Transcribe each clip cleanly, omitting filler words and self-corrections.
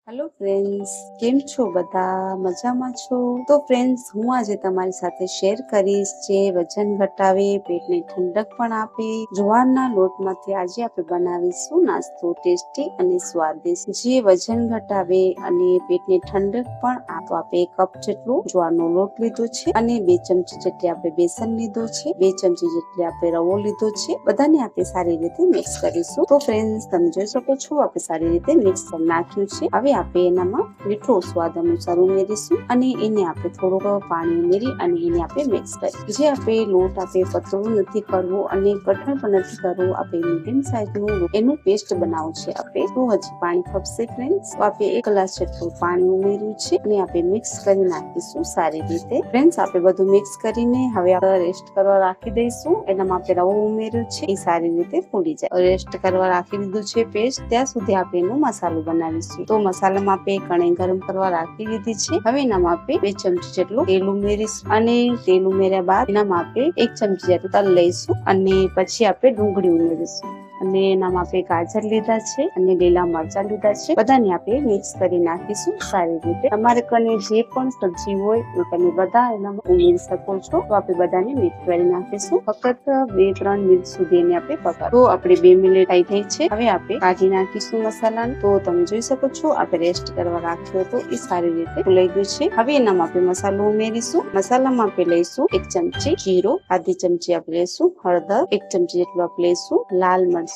Hello friends, કેમ છો? બધા મજામાં છો? તો ફ્રેન્ડ્સ, હું આજે તમારી સાથે શેર કરીશ જે વજન ઘટાવે, પેટને ઠંડક પણ આપે. જુવારના લોટમાંથી આજે આપણે બનાવીશું નાસ્તો ટેસ્ટી અને સ્વાદિષ્ટ જે વજન ઘટાવે અને પેટને ઠંડક પણ આપે. આપણે 1 કપ જેટલો જુવારનો લોટ લીધો છે અને 2 ચમચી જેટલી આપણે બેસન લીધો છે, 2 ચમચી જેટલી આપણે રવો લીધો છે. બધાને આપણે સારી રીતે મિક્સ કરીશું. તો ફ્રેન્ડ્સ, તમે જોઈ શકો છો આપણે સારી રીતે મિક્સ કરી નાખ્યું છે. હવે આપણે એનામાં મીઠો સ્વાદ અનુસાર ઉમેરીશું અને એને આપણે થોડુંક પાણી ઉમેરી અને એને આપણે મિક્સ કરીશું. જે આપણે લોટ આપણે પતળું નથી કરવું અને કઠણ પણ નથી કરવું, આપણે મીડિયમ સાઈઝનું એનું પેસ્ટ બનાવવું છે. આપણે તો હજી પાણી ખપશે ફ્રેન્ડ્સ. તો આપણે 1 ગ્લાસ જેટલું પાણી ઉમેર્યું છે અને આપણે મિક્સ કરી નાખીશું સારી રીતે. ફ્રેન્ડ્સ, આપણે બધું મિક્સ કરીને હવે આપણે રેસ્ટ કરવા રાખી દઈશું. એનામાં આપણે રવો ઉમેર્યું છે, એ સારી રીતે ફૂલી જાય. રેસ્ટ કરવા રાખી દીધું છે પેસ્ટ. ત્યાં સુધી આપણે એનો મસાલો બનાવીશું. તો મસાલામાં આપણે કઢાઈ ગરમ કરવા રાખી દીધી છે. હવે એનામાં આપણે 2 ચમચી જેટલું તેલ ઉમેરીશું અને તેલ ઉમેર્યા બાદ એનામાં આપણે 1 ચમચી જેટલું તલ લઈશું અને પછી આપણે ડુંગળી ઉમેરીશું અને એનામાં આપણે ગાજર લીધા છે અને લીલા મરચા લીધા છે. બધાને આપણે મિક્સ કરી નાખીશું સારી રીતે. તમારે કને જે પણ સબ્જી હોય એ તમે બધા એનામાં ઉમેરી શકો છો. તો આપણે બધાને મિક્સ કરી નાખીશું. ફક્ત 2-3 મિનિટ સુધી એને આપણે પકાવીશું. તો આપણે 2 મિનિટ થઈ ગઈ છે. હવે આપણે કાઢી નાખીશું મસાલાને. તો તમે જોઈ શકો છો આપણે રેસ્ટ કરવા રાખ્યો હતો એ સારી રીતે ફૂલાઈ ગયું છે. હવે એનામાં આપણે મસાલો ઉમેરીશું. મસાલામાં આપણે લઈશું 1 ચમચી જીરું, આધી ચમચી આપણે લઈશું હળદર, 1 ચમચી જેટલું આપણે લઈશું લાલ મરચા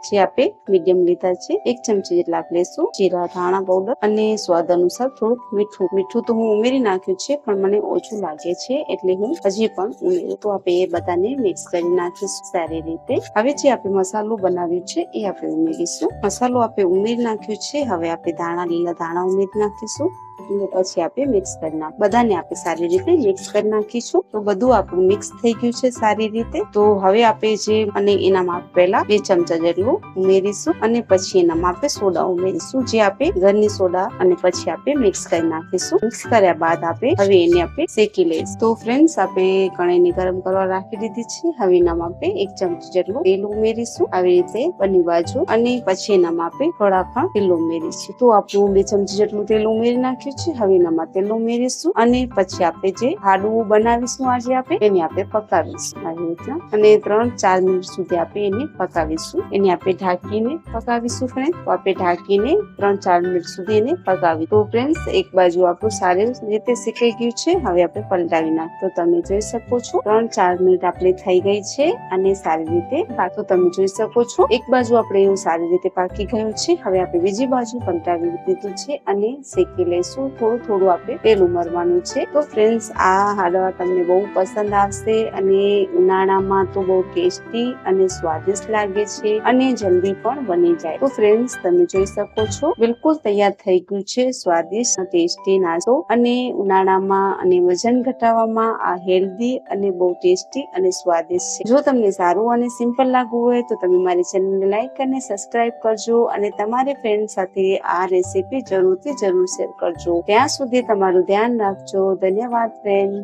જે આપણે મીડિયમ લીધા છે, 1 ચમચી જેટલા આપણે લઈશું જીરા ધાણા પાવડર અને સ્વાદ અનુસાર થોડુંક મીઠું. મીઠું તો હું ઉમેરી નાખ્યું છે પણ મને ઓછું લાગે છે એટલે હું હજી પણ ઉમેરું. તો આપણે એ બધાને મિક્સ કરી નાખીશું સારી રીતે. હવે જે આપણે મસાલો બનાવ્યું છે એ આપણે ઉમેરીશું. મસાલો આપણે ઉમેરી નાખ્યું છે. હવે આપણે લીલા ધાણા ઉમેરી નાખીશું અને પછી આપણે મિક્સ કરી નાખીશું. બધાને આપણે સારી રીતે મિક્સ કરી નાખીશું. તો બધું આપણું મિક્સ થઈ ગયું છે સારી રીતે. તો હવે આપણે જે અને એનામાં પહેલા 2 ચમચા જેટલું ઉમેરીશું અને પછી એનામાં આપણે સોડા ઉમેરીશું જે આપણે ઘરની સોડા અને પછી આપણે મિક્સ કરી નાખીશું. મિક્સ કર્યા બાદ આપણે હવે એને આપણે શેકી લઈશું. તો ફ્રેન્ડ્સ, આપણે કઢાઈને ગરમ કરવા રાખી દીધી છે. હવે એનામાં આપણે 1 ચમચી જેટલું તેલ ઉમેરીશું આવી રીતે બંને બાજુ અને પછી એનામાં આપણે થોડા તેલ ઉમેરીશું. તો આપણું 2 ચમચી જેટલું તેલ ઉમેરી નાખ્યું છે. હવે એનામાં તેલ ઉમેરીશું અને પછી આપણે જે હાડવું બનાવીશું આજે આપણે એને આપણે પકાવીશું આવી રીતના અને 3-4 મિનિટ સુધી આપણે એને પકાવીશું. એને આપણે ઢાંકીને પકાવીશું ફ્રેન્ડ. તો આપણે ઢાંકીને 3-4 મિનિટ સુધી એને પકાવી. તો ફ્રેન્ડ્સ, એક બાજુ આપણું સારી રીતે શેકાઈ ગયું છે. હવે આપણે પલટાવી નાખ. તો તમે જોઈ શકો છો 3-4 મિનિટ આપણે થઈ ગઈ છે અને સારી રીતે તો તમે જોઈ શકો છો એક બાજુ આપણે એવું સારી રીતે પાકી ગયું છે. હવે આપણે બીજી બાજુ પલટાવી દીધું છે અને શેકી લઈશું. થોડું આપણે તેલ ઉમેરવાનું છે. તો ફ્રેન્ડ્સ, આ હાંડવા તમને બહુ પસંદ આવશે અને ઉનાળામાં તો બહુ ટેસ્ટી અને સ્વાદિષ્ટ લાગે છે અને જલ્દી પણ બની જાય. તો ફ્રેન્ડ્સ, તમે જોઈ શકો છો બિલકુલ તૈયાર થઈ ગયું છે સ્વાદિષ્ટ ટેસ્ટી નાસ્તો અને ઉનાળામાં અને વજન ઘટાડવામાં આ હેલ્ધી અને બહુ ટેસ્ટી અને સ્વાદિષ્ટ છે. જો તમને સારું અને સિમ્પલ લાગવું હોય તો તમે મારી ચેનલને લાઈક અને સબસ્ક્રાઇબ કરજો અને તમારી ફ્રેન્ડ સાથે આ રેસીપી જરૂર શેર કરજો. ત્યાં સુધી તમારું ધ્યાન રાખજો. ધન્યવાદ ફ્રેન્ડ્સ.